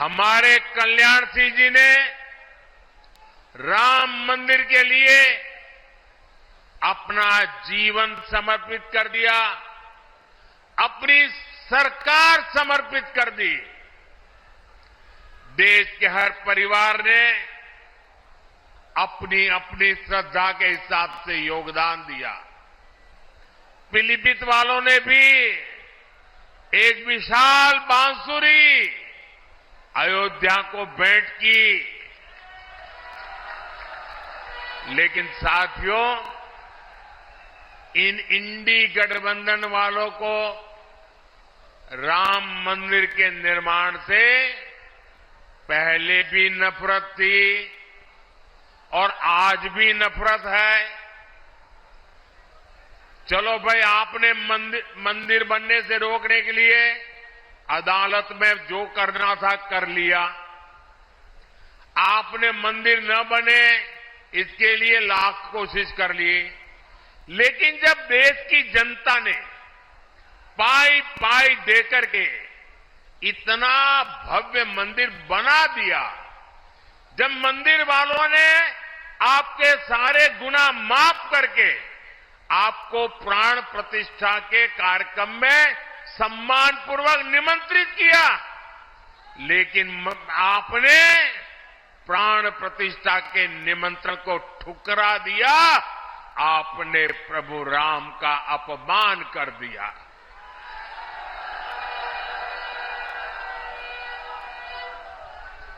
हमारे कल्याण सिंह जी ने राम मंदिर के लिए अपना जीवन समर्पित कर दिया, अपनी सरकार समर्पित कर दी। देश के हर परिवार ने अपनी अपनी श्रद्धा के हिसाब से योगदान दिया। पीलीभीत वालों ने भी एक विशाल बांसुरी अयोध्या को भेंट की। लेकिन साथियों, इन इंडी गठबंधन वालों को राम मंदिर के निर्माण से पहले भी नफरत थी और आज भी नफरत है। चलो भाई, आपने मंदिर बनने से रोकने के लिए अदालत में जो करना था कर लिया। आपने मंदिर न बने इसके लिए लाख कोशिश कर लिए। लेकिन जब देश की जनता ने पाई पाई देकर के इतना भव्य मंदिर बना दिया, जब मंदिर वालों ने आपके सारे गुनाह माफ करके आपको प्राण प्रतिष्ठा के कार्यक्रम में सम्मानपूर्वक निमंत्रित किया, लेकिन आपने प्राण प्रतिष्ठा के निमंत्रण को ठुकरा दिया। आपने प्रभु राम का अपमान कर दिया।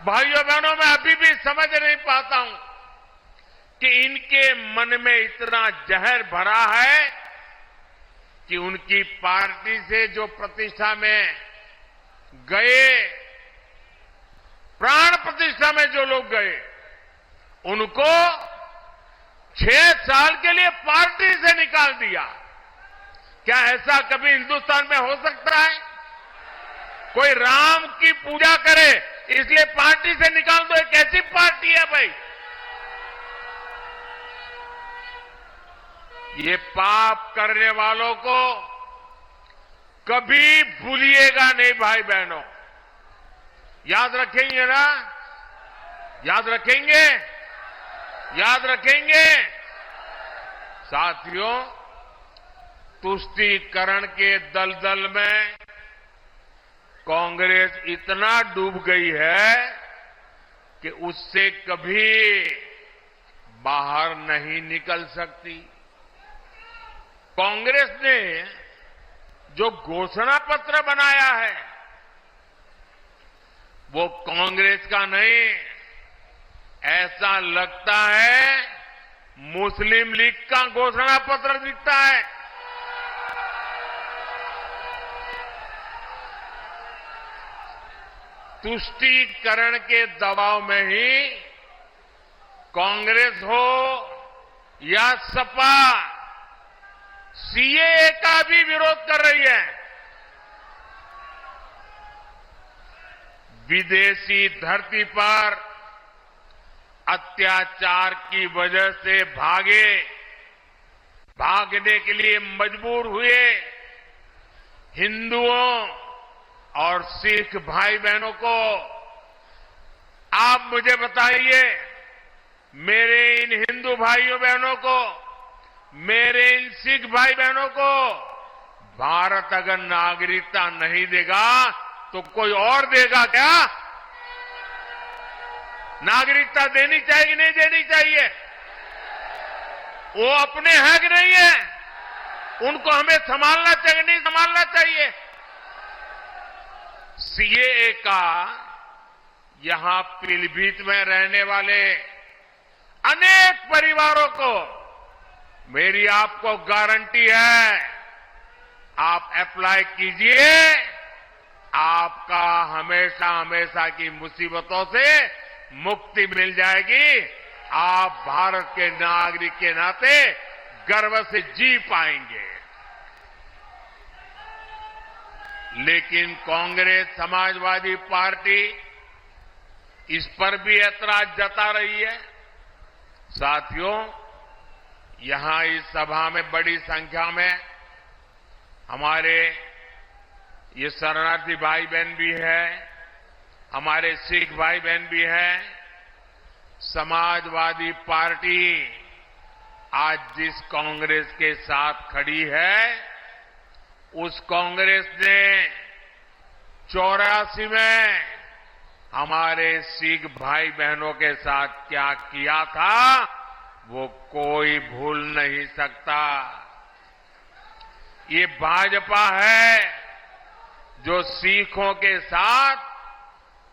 भाइयों बहनों, मैं अभी भी समझ नहीं पाता हूं कि इनके मन में इतना जहर भरा है कि उनकी पार्टी से जो प्रतिष्ठा में गए, प्राण प्रतिष्ठा में जो लोग गए, उनको 6 साल के लिए पार्टी से निकाल दिया। क्या ऐसा कभी हिंदुस्तान में हो सकता है? कोई राम की पूजा करे इसलिए पार्टी से निकाल दो? एक ऐसी पार्टी है भाई? ये पाप करने वालों को कभी भूलिएगा नहीं भाई बहनों। याद रखेंगे ना? याद रखेंगे? याद रखेंगे? साथियों, तुष्टीकरण के दलदल में कांग्रेस इतना डूब गई है कि उससे कभी बाहर नहीं निकल सकती। कांग्रेस ने जो घोषणा पत्र बनाया है वो कांग्रेस का नहीं, ऐसा लगता है मुस्लिम लीग का घोषणा पत्र दिखता है। तुष्टीकरण के दबाव में ही कांग्रेस हो या सपा सीएए का भी विरोध कर रही है। विदेशी धरती पर अत्याचार की वजह से भागने के लिए मजबूर हुए हिंदुओं और सिख भाई बहनों को आप मुझे बताइए, मेरे इन हिंदू भाइयों बहनों को, मेरे इन सिख भाई बहनों को भारत अगर नागरिकता नहीं देगा तो कोई और देगा क्या? नागरिकता देनी चाहिए कि नहीं देनी चाहिए? वो अपने हैं कि नहीं है? उनको हमें संभालना चाहिए नहीं संभालना चाहिए? सीएए का यहां पीलीभीत में रहने वाले अनेक परिवारों को मेरी आपको गारंटी है, आप अप्लाई कीजिए, आपका हमेशा हमेशा की मुसीबतों से मुक्ति मिल जाएगी। आप भारत के नागरिक के नाते गर्व से जी पाएंगे। लेकिन कांग्रेस समाजवादी पार्टी इस पर भी ऐतराज जता रही है। साथियों, यहां इस सभा में बड़ी संख्या में हमारे ये शरणार्थी भाई बहन भी है, हमारे सिख भाई बहन भी हैं। समाजवादी पार्टी आज जिस कांग्रेस के साथ खड़ी है, उस कांग्रेस ने 84 में हमारे सिख भाई बहनों के साथ क्या किया था, वो कोई भूल नहीं सकता। ये भाजपा है जो सिखों के साथ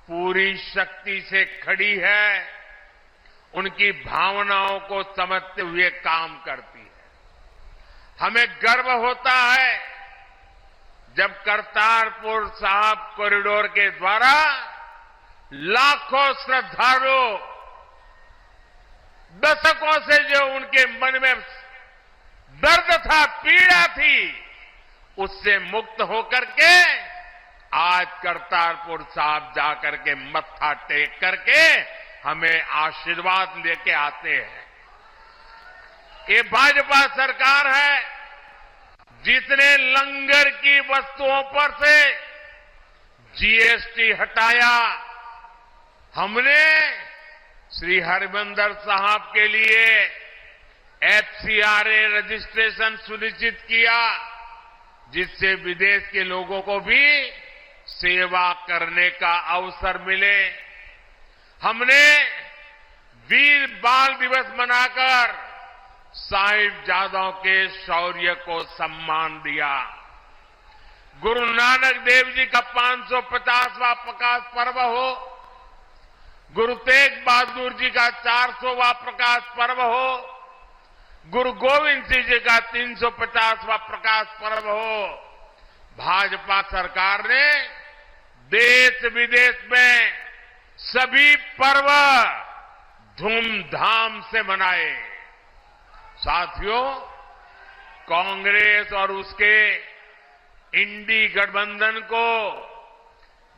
पूरी शक्ति से खड़ी है, उनकी भावनाओं को समझते हुए काम करती है। हमें गर्व होता है जब करतारपुर साहिब कॉरिडोर के द्वारा लाखों श्रद्धालु दशकों से जो उनके मन में दर्द था, पीड़ा थी, उससे मुक्त होकर के आज करतारपुर साहिब जाकर के मत्था टेक करके हमें आशीर्वाद लेके आते हैं। ये भाजपा सरकार है जिसने लंगर की वस्तुओं पर से जीएसटी हटाया। हमने श्री हरिमंदिर साहिब के लिए एफसीआरए रजिस्ट्रेशन सुनिश्चित किया, जिससे विदेश के लोगों को भी सेवा करने का अवसर मिले। हमने वीर बाल दिवस मनाकर साहिबजादों के शौर्य को सम्मान दिया। गुरु नानक देव जी का 550वां प्रकाश पर्व हो, गुरु तेग बहादुर जी का 400वां प्रकाश पर्व हो, गुरु गोविंद सिंह जी का 350वां प्रकाश पर्व हो, भाजपा सरकार ने देश विदेश में सभी पर्व धूमधाम से मनाए। साथियों, कांग्रेस और उसके इंडी गठबंधन को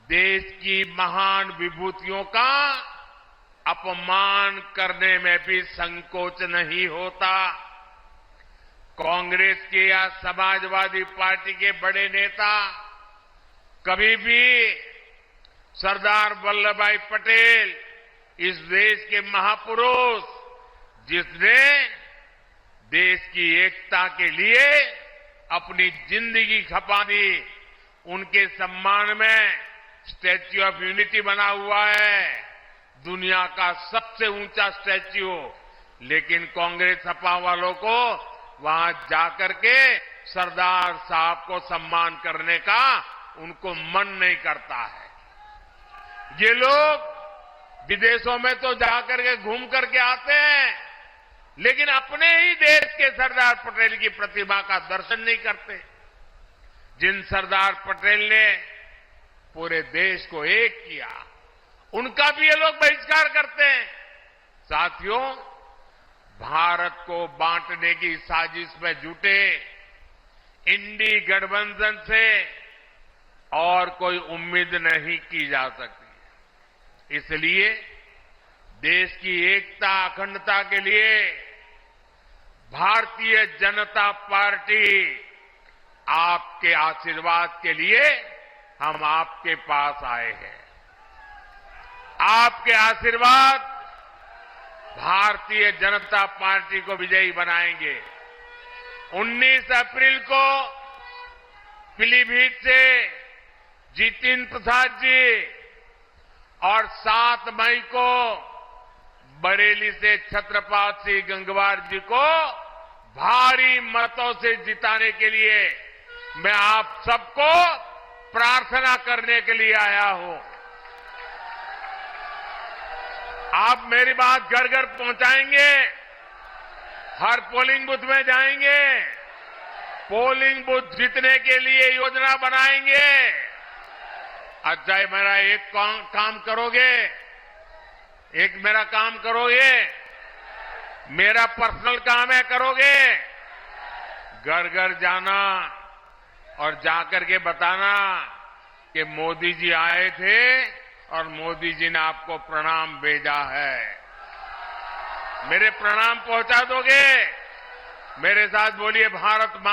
देश की महान विभूतियों का अपमान करने में भी संकोच नहीं होता। कांग्रेस के या समाजवादी पार्टी के बड़े नेता कभी भी सरदार वल्लभ भाई पटेल, इस देश के महापुरुष जिसने देश की एकता के लिए अपनी जिंदगी खपा दी, उनके सम्मान में स्टैच्यू ऑफ यूनिटी बना हुआ है, दुनिया का सबसे ऊंचा स्टैच्यू। लेकिन कांग्रेस सपा वालों को वहां जाकर के सरदार साहब को सम्मान करने का उनको मन नहीं करता है। ये लोग विदेशों में तो जाकर के घूम करके आते हैं, लेकिन अपने ही देश के सरदार पटेल की प्रतिमा का दर्शन नहीं करते, जिन सरदार पटेल ने पूरे देश को एक किया, उनका भी ये लोग बहिष्कार करते हैं। साथियों, भारत को बांटने की साजिश में जुटे इंडी गठबंधन से और कोई उम्मीद नहीं की जा सकती। इसलिए देश की एकता अखंडता के लिए भारतीय जनता पार्टी आपके आशीर्वाद के लिए हम आपके पास आए हैं। आपके आशीर्वाद भारतीय जनता पार्टी को विजयी बनाएंगे। 19 अप्रैल को पीलीभीत से जितिन प्रसाद जी और 7 मई को बरेली से छत्रपति सिंह गंगवार जी को भारी मतों से जिताने के लिए मैं आप सबको प्रार्थना करने के लिए आया हूं। आप मेरी बात घर घर पहुंचाएंगे, हर पोलिंग बूथ में जाएंगे, पोलिंग बूथ जीतने के लिए योजना बनाएंगे। अच्छा, मेरा एक काम करोगे, एक मेरा काम करोगे, मेरा पर्सनल काम है, करोगे? घर घर जाना और जाकर के बताना कि मोदी जी आए थे और मोदी जी ने आपको प्रणाम भेजा है। मेरे प्रणाम पहुंचा दोगे? मेरे साथ बोलिए, भारत माता